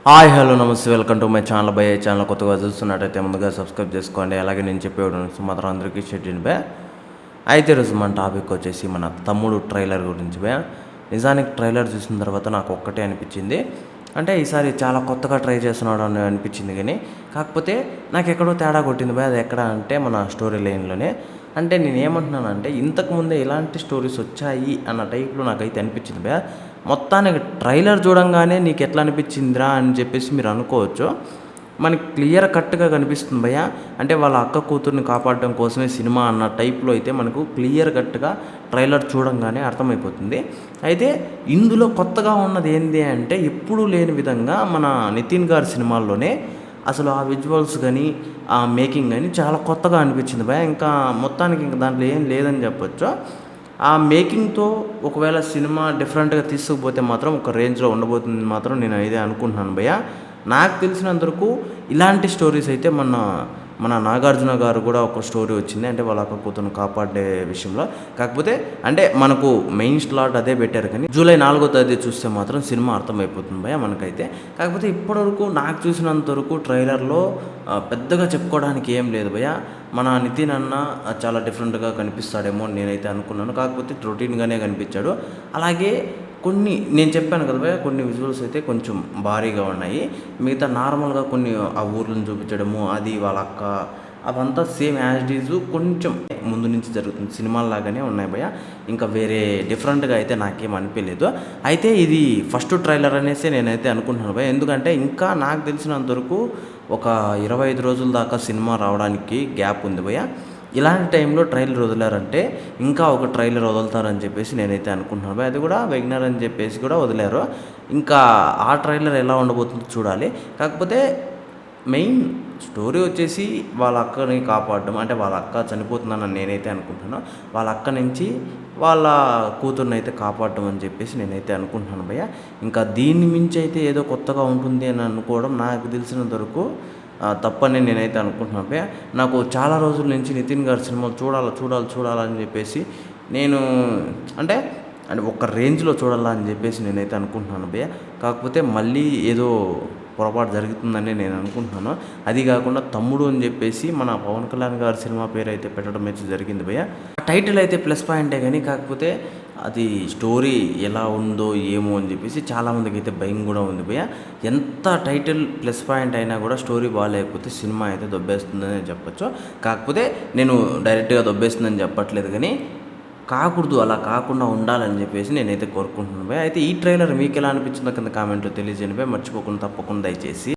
Hi hello నమస్తే, welcome to my channel. By channel కొత్తగా చూస్తున్నట్టయితే ముందుగా సబ్స్క్రైబ్ చేసుకోండి. అలాగే నేను చెప్పేవాడు మాత్రం అందరికీ షెడ్యూల్ బే. అయితే ఈరోజు మన టాపిక్ వచ్చేసి మన తమ్ముడు ట్రైలర్ గురించి బే. నిజానికి ట్రైలర్ చూసిన తర్వాత నాకు ఒక్కటే అనిపించింది, అంటే ఈసారి చాలా కొత్తగా ట్రై చేస్తున్నాడు అని అనిపించింది. కానీ కాకపోతే నాకు ఎక్కడో తేడా కొట్టింది బే. అది ఎక్కడ అంటే మన స్టోరీ లైన్లోనే. అంటే నేను ఏమంటున్నానంటే ఇంతకుముందే ఇలాంటి స్టోరీస్ వచ్చాయి అన్న టైప్లో నాకైతే అనిపించింది బే. మొత్తానికి ట్రైలర్ చూడంగానే నీకు ఎట్లా అనిపించిందిరా అని చెప్పేసి మీరు అనుకోవచ్చు. మనకి క్లియర్ కట్గా కనిపిస్తుంది భయ్య. అంటే వాళ్ళ అక్క కూతుర్ని కాపాడడం కోసమే సినిమా అన్న టైప్లో అయితే మనకు క్లియర్ కట్గా ట్రైలర్ చూడంగానే అర్థమైపోతుంది. అయితే ఇందులో కొత్తగా ఉన్నది ఏంటి అంటే ఎప్పుడూ లేని విధంగా మన నితిన్ గారి సినిమాల్లోనే అసలు ఆ విజువల్స్ కానీ ఆ మేకింగ్ కానీ చాలా కొత్తగా అనిపించింది భయ్య. ఇంకా మొత్తానికి ఇంకా దాంట్లో ఏం లేదని చెప్పొచ్చు. ఆ మేకింగ్తో ఒకవేళ సినిమా డిఫరెంట్గా తీసుకుపోతే మాత్రం ఒక రేంజ్లో ఉండబోతుంది మాత్రం నేను ఇదే అనుకుంటున్నాను భయ్య. నాకు తెలిసినంతవరకు ఇలాంటి స్టోరీస్ అయితే మన నాగార్జున గారు కూడా ఒక స్టోరీ వచ్చింది, అంటే వాళ్ళ అక్క కూతురుని కాపాడే విషయంలో. కాకపోతే అంటే మనకు మెయిన్ స్లాట్ అదే పెట్టారు, కానీ జూలై 4వ తేదీ చూస్తే మాత్రం సినిమా అర్థమైపోతుంది భయ్య మనకైతే. కాకపోతే ఇప్పటివరకు నాకు చూసినంతవరకు ట్రైలర్లో పెద్దగా చెప్పుకోవడానికి ఏం లేదు భయ్య. మన నితిన్ అన్న చాలా డిఫరెంట్గా కనిపిస్తాడేమో నేనైతే అనుకున్నాను. కాకపోతే రొటీన్గానే కనిపించాడు. అలాగే కొన్ని నేను చెప్పాను కదా భయ్య, కొన్ని విజువల్స్ అయితే కొంచెం భారీగా ఉన్నాయి. మిగతా నార్మల్గా కొన్ని ఆ ఊర్లను చూపించడము, అది వాళ్ళ అక్క, అవంతా సేమ్ యాజ్ ఇట్ ఈజ్ కొంచెం ముందు నుంచి జరుగుతుంది సినిమాల్లాగానే ఉన్నాయి భయ్య. ఇంకా వేరే డిఫరెంట్గా అయితే నాకేం అనిపించలేదు. అయితే ఇది ఫస్ట్ ట్రైలర్ అనేసి నేనైతే అనుకుంటున్నాను భయ్య. ఎందుకంటే ఇంకా నాకు తెలిసినంతవరకు ఒక 25 రోజుల దాకా సినిమా రావడానికి గ్యాప్ ఉంది భయ్య. ఇలాంటి టైంలో ట్రైలర్ వదిలారంటే ఇంకా ఒక ట్రైలర్ వదులుతారని చెప్పేసి నేనైతే అనుకుంటున్నాను. అది కూడా వెగ్నర్ అని చెప్పేసి కూడా వదిలారు. ఇంకా ఆ ట్రైలర్ ఎలా ఉండబోతుందో చూడాలి. కాకపోతే మెయిన్ స్టోరీ వచ్చేసి వాళ్ళ అక్కని కాపాడడం, అంటే వాళ్ళ అక్క చనిపోతుందని నేనైతే అనుకుంటున్నాను. వాళ్ళ అక్క నుంచి వాళ్ళ కూతుర్ని అయితే కాపాడడం అని చెప్పేసి నేనైతే అనుకుంటున్నాను భయ్య. ఇంకా దీన్ని మించి అయితే ఏదో కొత్తగా ఉంటుంది అని అనుకోవడం నాకు తెలిసినంత వరకు తప్పని నేనైతే అనుకుంటున్నాను భయ్య. నాకు చాలా రోజుల నుంచి నితిన్ గారి సినిమాలు చూడాలని చెప్పేసి నేను అంటే ఒక రేంజ్లో చూడాలని చెప్పేసి నేనైతే అనుకుంటున్నాను భయ్య. కాకపోతే మళ్ళీ ఏదో పొరపాటు జరుగుతుందని నేను అనుకుంటున్నాను. అది కాకుండా తమ్ముడు అని చెప్పేసి మన పవన్ కళ్యాణ్ గారి సినిమా పేరు అయితే పెట్టడం అయితే జరిగింది భయ్య. టైటిల్ అయితే ప్లస్ పాయింటే, కానీ కాకపోతే అది స్టోరీ ఎలా ఉందో ఏమో అని చెప్పేసి చాలామందికి అయితే భయం కూడా ఉంది భయ్య. ఎంత టైటిల్ ప్లస్ పాయింట్ అయినా కూడా స్టోరీ బాగాలేకపోతే సినిమా అయితే దొబ్బేస్తుందని చెప్పొచ్చు. కాకపోతే నేను డైరెక్ట్గా దొబ్బేస్తుందని చెప్పట్లేదు, కానీ కాకూడదు, అలా కాకుండా ఉండాలని చెప్పేసి నేనైతే కోరుకుంటున్నాను భయ్య. అయితే ఈ ట్రైలర్ మీకు ఎలా అనిపించిందో కింద కామెంట్లో తెలియజేయండి భయ్య. మర్చిపోకుండా తప్పకుండా దయచేసి